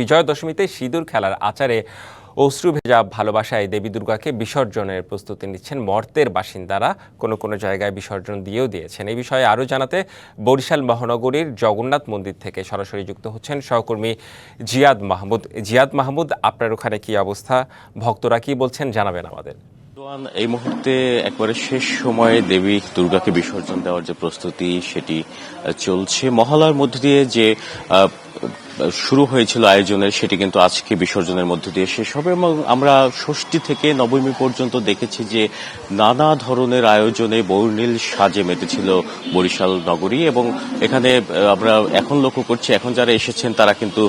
বিজয়া দশমীতে সিঁদুর খেলার আচারে অশ্রু ভেজা ভালোবাসায় দেবী দুর্গাকে বিসর্জনের প্রস্তুতি নিচ্ছেন মর্তের বাসিন্দারা। কোনো কোনো জায়গায় বিসর্জন দিয়েও দিয়েছেন। এই বিষয়ে আরও জানাতে বরিশাল মহানগরীর জগন্নাথ মন্দির থেকে সরাসরি যুক্ত হচ্ছেন সহকর্মী জিয়াদ মাহমুদ। জিয়াদ মাহমুদ, আপনার ওখানে কি অবস্থা, ভক্তরা কি বলছেন জানাবেন আমাদের। এই মুহূর্তে একবারে শেষ সময়ে দেবী দুর্গাকে বিসর্জন দেওয়ার যে প্রস্তুতি সেটি চলছে। মহলার মধ্যে দিয়ে যে শুরু হয়েছিল আয়োজনের সেটি কিন্তু আজকে বিসর্জনের মধ্য দিয়ে শেষ হবে এবং আমরা ষষ্ঠী থেকে নবমী পর্যন্ত দেখেছি যে নানা ধরনের আয়োজনে বর্ণিল সাজে মেতেছিল বরিশাল নগরী। এবং এখানে আমরা এখন লক্ষ্য করছি এখন যারা এসেছেন তারা কিন্তু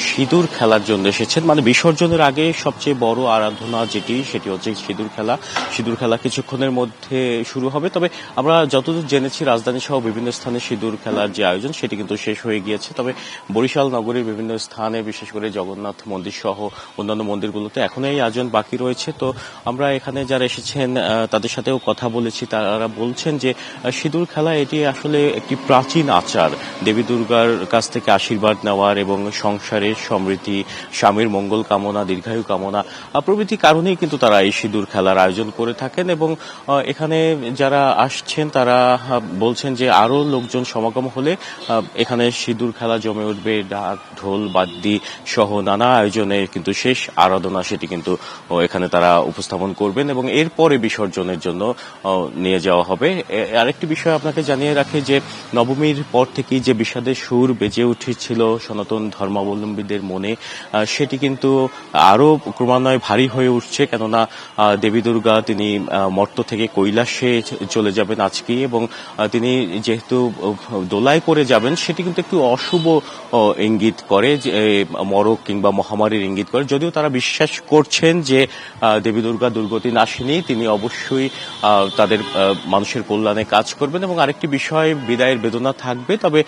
সিঁদুর খেলার জন্য এসেছেন। মানে বিসর্জনের আগে সবচেয়ে বড় আরাধনা সেটি হচ্ছে সিঁদুর খেলা। সিঁদুর খেলা কিছুক্ষণের মধ্যে শুরু হবে। তবে আমরা যতদূর জেনেছি রাজধানী সহ বিভিন্ন স্থানে সিঁদুর খেলার যে আয়োজন সেটি কিন্তু শেষ হয়ে গিয়েছে। তবে বরিশাল নগরীর বিভিন্ন স্থানে বিশেষ করে জগন্নাথ মন্দির সহ অন্যান্য মন্দিরগুলোতে এখনো এই আয়োজন বাকি রয়েছে। তো আমরা এখানে যারা এসেছেন তাদের সাথেও কথা বলেছি, তারা বলছেন যে সিঁদুর খেলা এটি আসলে একটি প্রাচীন আচার, দেবী দুর্গার কাছ থেকে আশীর্বাদ নেওয়ার এবং সংসারের সমৃদ্ধি, স্বামীর মঙ্গল কামনা, দীর্ঘায়ু কামনা প্রভৃতি কারণেই কিন্তু তারা এই সিঁদুর খেলার আয়োজন করে থাকেন। এবং এখানে যারা আসছেন তারা বলছেন যে আরো লোকজন সমাগম হলে এখানে সিঁদুর খেলা জমে উঠবে। ঢাক ঢোল বাদ্যি সহ নানা আয়োজনে কিন্তু শেষ আরাধনা সেটি কিন্তু এখানে তারা উপস্থাপন করবেন এবং এরপরে বিসর্জনের জন্য নিয়ে যাওয়া হবে। আরেকটি বিষয় আপনাকে জানিয়ে রাখি যে নবমীর পর থেকেই যে বিষাদের সুর বেজে উঠেছিল সনাতন ধর্মাবলম্বীদের মনে, সেটি কিন্তু আরো ক্রমান্বয়ে ভারী হয়ে উঠছে। কেননা দেবী দুর্গা তিনি মর্ত থেকে কৈলাসে চলে যাবেন আজকে এবং তিনি যেহেতু দোলায় করে যাবেন সেটি কিন্তু একটু অশুভ ইঙ্গিত করে, যে মরক কিংবা মহামারীর ইঙ্গিত করে। যদিও তারা বিশ্বাস করছেন যে দেবী দুর্গা দুর্গতি নাশিনী, তিনি অবশ্যই তাদের মানুষের কল্যাণে কাজ করবেন। এবং আরেকটি বিষয়, বিদায়ের বেদনা থাকবে, তবে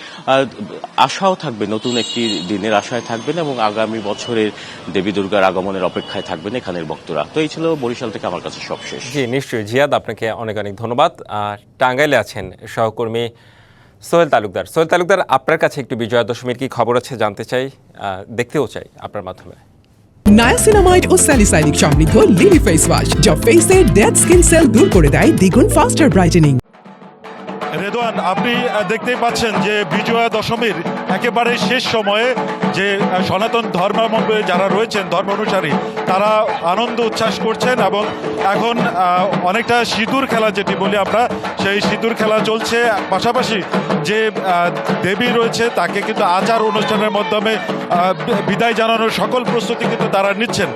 আশাও থাকবে, নতুন একটি দিনের আশায় থাকবেন এবং আগামী বছরের দেবী দুর্গার আগমনের অপেক্ষায় থাকবেন এখানের ভক্তরা। তো এই ছিল বরিশাল থেকে আমার কাছে সবশেষ। জি নিশ্চয়ই জিয়াদ, আপনাকে অনেক অনেক ধন্যবাদ। টাঙ্গাইলে আছেন সহকর্মী সোহেল তালুকদার। সোহেল তালুকদার, আপনার কাছে একটু বিজয়া দশমীর কি খবর আছে জানতে চাই, দেখতেও চাই আপনার মাধ্যমে। নায়াসিনামাইড ও স্যালিসাইলিক সমৃদ্ধ লিলি ফেস ওয়াশ যা ফেসের ডেড স্কিন সেল দূর করে দেয় দ্বিগুণ ফাস্টার ব্রাইটেনিং। রেদওয়ান, আপনি দেখতেই পাচ্ছেন যে বিজয়া দশমীর একেবারে শেষ সময়ে যে সনাতন ধর্মাবলম্বী যারা রয়েছেন, ধর্ম অনুসারী, তারা আনন্দ উচ্ছ্বাস করছেন এবং এখন অনেকটা সিঁদুর খেলা যেটি বলি আমরা, সেই সিঁদুর খেলা চলছে। পাশাপাশি যে দেবী রয়েছে তাকে কিন্তু আচার অনুষ্ঠানের মাধ্যমে বিদায় জানানোর সকল প্রস্তুতি কিন্তু তারা নিচ্ছেন।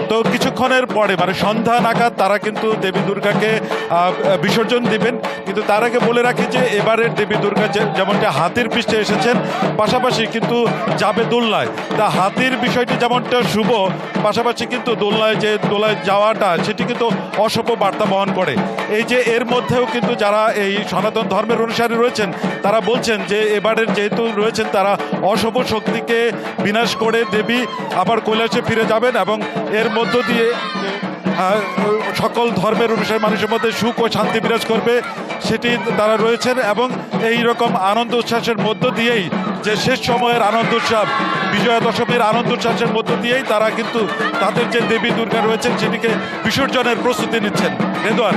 তো কিছুক্ষণের পরে মানে সন্ধ্যা নাগাদ তারা কিন্তু দেবী দুর্গাকে বিসর্জন দিবেন। কিন্তু তার আগে বলে রাখি যে এবারের দেবী দুর্গা যেমনটা হাতির পৃষ্ঠে এসেছেন, পাশাপাশি কিন্তু যাবে দোলনায়। তা হাতির বিষয়টি যেমনটা শুভ, পাশাপাশি কিন্তু দোলনায় যাওয়াটা সেটি কিন্তু অশুভ বার্তা বহন করে। এই যে এর মধ্যেও কিন্তু যারা এই সনাতন ধর্মের অনুসারী রয়েছেন তারা বলছেন যে এবারের যেহেতু রয়েছেন তারা অশুভ শক্তিকে বিনাশ করে দেবী আবার কৈলাসে ফিরে যাবেন এবং এর মধ্য দিয়ে সকল ধর্মের অনুসারী মানুষের মধ্যে সুখ ও শান্তি বিরাজ করবে, সেটি তারা রয়েছেন। এবং এই রকম আনন্দ উচ্ছ্বাসের মধ্য দিয়েই যে শেষ সময়ের আনন্দ উৎসব বিজয়া দশমীর আনন্দ উচ্ছ্বাসের মধ্য দিয়েই তারা কিন্তু তাদের যে দেবী দুর্গা রয়েছেন সেটিকে বিসর্জনের প্রস্তুতি নিচ্ছেন। রেদওয়ান,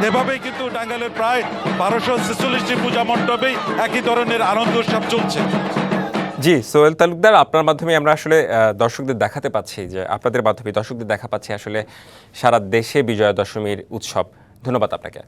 এভাবেই কিন্তু টাঙ্গাইলের প্রায় 1246টি পূজা মণ্ডপেই একই ধরনের আনন্দ উৎসব চলছে। জি সোহেল তালুকদার, আপনার মাধ্যমে আমরা আসলে দর্শকদের দেখাতে পাচ্ছি যে আপনাদের মাধ্যমে দর্শকদের দেখা পাচ্ছি আসলে সারা দেশে বিজয়া দশমীর উৎসব। ধন্যবাদ আপনাকে।